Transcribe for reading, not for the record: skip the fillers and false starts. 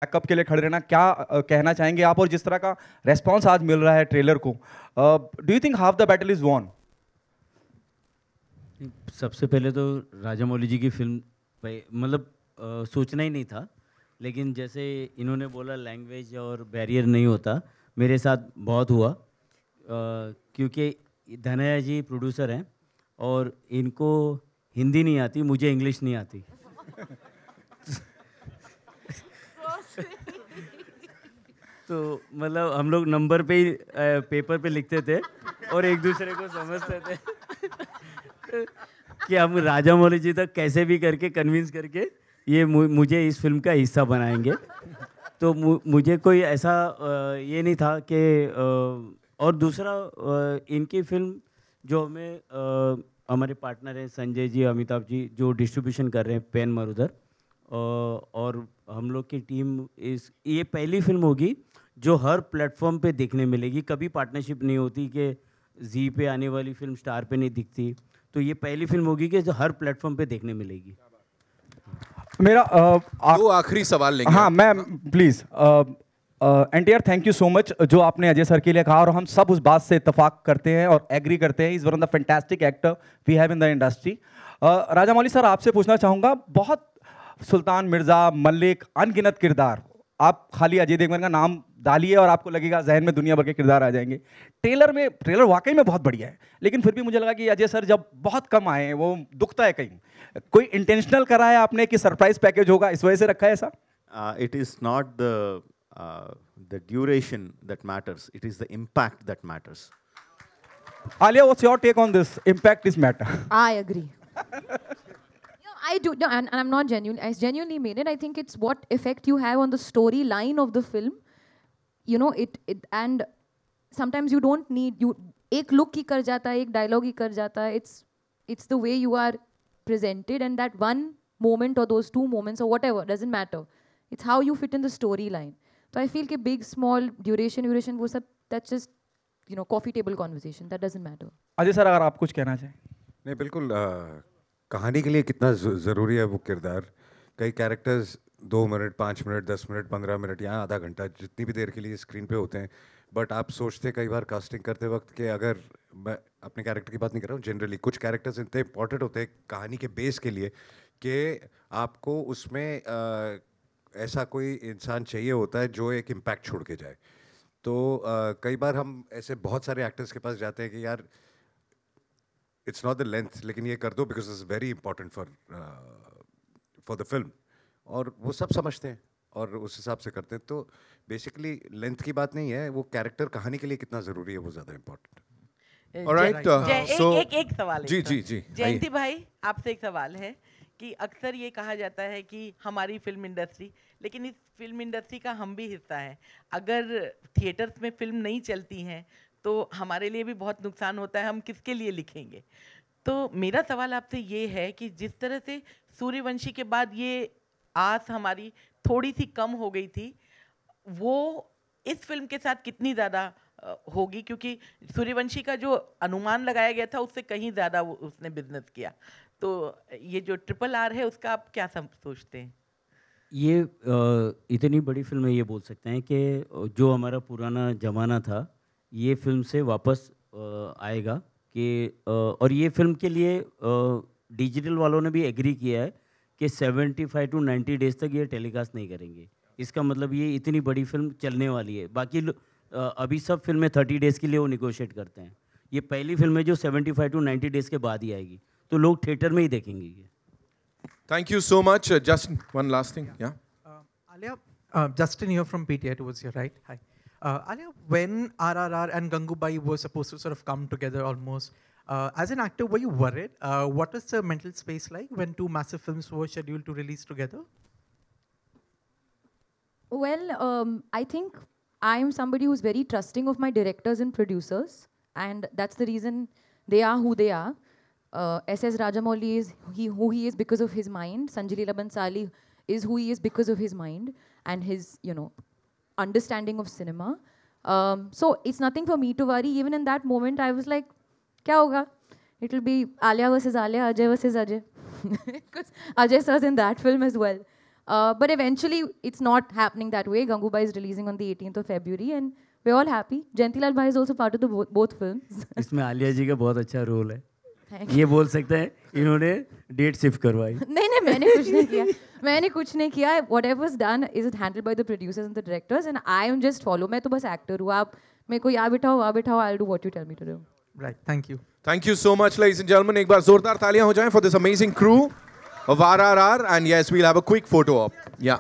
Backup के लिए खड़े रहना, क्या कहना चाहेंगे आप? और जिस तरह का रेस्पॉन्स आज मिल रहा है ट्रेलर को, do you think half the battle is won? सबसे पहले तो राजामौली जी की फिल्म मतलब सोचना ही नहीं था, लेकिन जैसे इन्होंने बोला लैंग्वेज और बैरियर नहीं होता, मेरे साथ बहुत हुआ, क्योंकि धनया जी प्रोड्यूसर हैं और इनको हिंदी नहीं आती, मुझे इंग्लिश नहीं आती। तो मतलब हम लोग नंबर पे ही पेपर पे लिखते थे और एक दूसरे को समझते थे कि हम राजामौली जी तक कैसे भी करके कन्विंस करके ये मुझे इस फिल्म का हिस्सा बनाएंगे। तो मुझे कोई ऐसा ये नहीं था कि और दूसरा इनकी फिल्म जो हमें हमारे पार्टनर हैं संजय जी, अमिताभ जी, जो डिस्ट्रीब्यूशन कर रहे हैं पेन मरुधर, और हम लोग की टीम, ये पहली फिल्म होगी जो हर प्लेटफॉर्म पे देखने मिलेगी। कभी पार्टनरशिप नहीं होती कि जी पे आने वाली फिल्म स्टार पे नहीं दिखती, तो ये पहली फिल्म होगी कि जो हर प्लेटफॉर्म पे देखने मिलेगी। मेरा दो आखिरी सवाल लेंगे। हाँ, मैं please NTR, thank you so much जो आपने अजय सर के लिए कहा, और हम सब उस बात से इत्तेफाक करते हैं और एग्री करते हैं। Is one of the fantastic actor we have in the industry. Rajamouli sir, आपसे पूछना चाहूँगा, बहुत सुल्तान मिर्ज़ा, मलिक, अनगिनत किरदार, आप खाली अजय देवगन का नाम डालिए और आपको लगेगा जहन में दुनिया भर के किरदार आ जाएंगे। ट्रेलर वाकई में बहुत बढ़िया है, लेकिन फिर भी मुझे लगा कि अजय सर जब बहुत कम आए हैं, वो दुखता है कहीं। कोई इंटेंशनल करा है आपने कि सरप्राइज पैकेज होगा, इस वजह से रखा है ऐसा? It is not the duration that matters. It is the impact that matters. Alia, what's your take on this? Impact is matter. I agree. I do, no, and I'm not genuine. I genuinely mean it. I think it's what effect you have on the storyline of the film. You know, and sometimes you don't need, एक look ही कर जाता है, एक dialogue ही कर जाता है. It's the way you are presented, and that one moment or those two moments or whatever, doesn't matter. It's how you fit in the storyline. So I feel कि big, small, duration, वो सब, that's just, coffee table conversation. That doesn't matter. Ajay sir, अगर आप कुछ कहना चाहें? नहीं, बिल्कुल, कहानी के लिए कितना ज़रूरी है वो किरदार। कई characters 2 minute, 5 minute, 10 minute, 15 minute या आधा घंटा, जितनी भी देर के लिए स्क्रीन पे होते हैं, बट आप सोचते कई बार कास्टिंग करते वक्त कि अगर, मैं अपने कैरेक्टर की बात नहीं कर रहा हूँ, जनरली कुछ कैरेक्टर्स इतने इंपॉर्टेंट होते हैं कहानी के बेस के लिए कि आपको उसमें ऐसा कोई इंसान चाहिए होता है जो एक इम्पैक्ट छोड़ के जाए। तो कई बार हम ऐसे बहुत सारे एक्टर्स के पास जाते हैं कि यार इट्स नॉट द लेंथ, लेकिन ये कर दो because it's very important for the film, और वो सब समझते हैं और उस हिसाब से करते हैं। तो बेसिकली लेंथ की बात नहीं है, वो कैरेक्टर कहानी के लिए कितना ज़रूरी है वो ज़्यादा इम्पोर्टेंट। ऑलराइट, सो एक सवाल है। जी जयंती भाई, आपसे एक सवाल है कि अक्सर ये कहा जाता है कि हमारी फिल्म इंडस्ट्री, लेकिन इस फिल्म इंडस्ट्री का हम भी हिस्सा है। अगर थिएटर्स में फिल्म नहीं चलती हैं तो हमारे लिए भी बहुत नुकसान होता है, हम किसके लिए लिखेंगे? तो मेरा सवाल आपसे ये है कि जिस तरह से सूर्यवंशी के बाद ये आस हमारी थोड़ी सी कम हो गई थी, वो इस फिल्म के साथ कितनी ज़्यादा होगी? क्योंकि सूर्यवंशी का जो अनुमान लगाया गया था उससे कहीं ज़्यादा उसने बिजनेस किया। तो ये जो RRR है उसका आप क्या सोचते हैं? ये इतनी बड़ी फिल्म है, ये बोल सकते हैं कि जो हमारा पुराना ज़माना था ये फिल्म से वापस आएगा कि और ये फिल्म के लिए डिजिटल वालों ने भी एग्री किया है कि 75 to 90 डेज तक ये टेलीकास्ट नहीं करेंगे। इसका मतलब ये इतनी बड़ी फिल्म चलने वाली है। बाकी अभी सब फिल्में 30 डेज़ के लिए वो निगोशिएट करते हैं, ये पहली फिल्म है जो 75 to 90 डेज़ के बाद ही आएगी, तो लोग थिएटर में ही देखेंगे ये। Thank you so much. Justin, one last thing. Yeah. Alia, Justin here from PTI towards you, right? Hi. Alia, when RRR and Gangubai were supposed to sort of come together almost, as an actor, were you worried? What is the mental space like when two massive films were scheduled to release together? Well, I think I am somebody who's very trusting of my directors and producers, and that's the reason they are who they are. S.S. Rajamouli is who he is because of his mind. Sanjay Leela Bhansali is who he is because of his mind and his, understanding of cinema. So it's nothing for me to worry. Even in that moment, I was like, kya hoga? It will be Alia versus Alia, Ajay versus Ajay. Because Ajay sir's in that film as well. But eventually, it's not happening that way. Gangubai is releasing on the 18th of February, and we're all happy. Jayantilal Bhai is also part of the both films. इसमें आलिया जी का बहुत अच्छा role है. Thank ये बोल सकते हैं इन्होंने डेट शिफ्ट करवाई. नहीं मैंने कुछ नहीं किया. मैंने कुछ नहीं किया. Whatever's done is handled by the producers and the directors, and I am just follow. मैं तो बस actor हूँ. आप मेरे को यहाँ बिठाओ, वहाँ बिठाओ. I'll do what you tell me to do. Right. Thank you. Thank you so much, ladies and gentlemen. एक बार जोरदार तालियां हो जाएं for this amazing crew of RRR. And yes, we'll have a quick photo op. Yeah.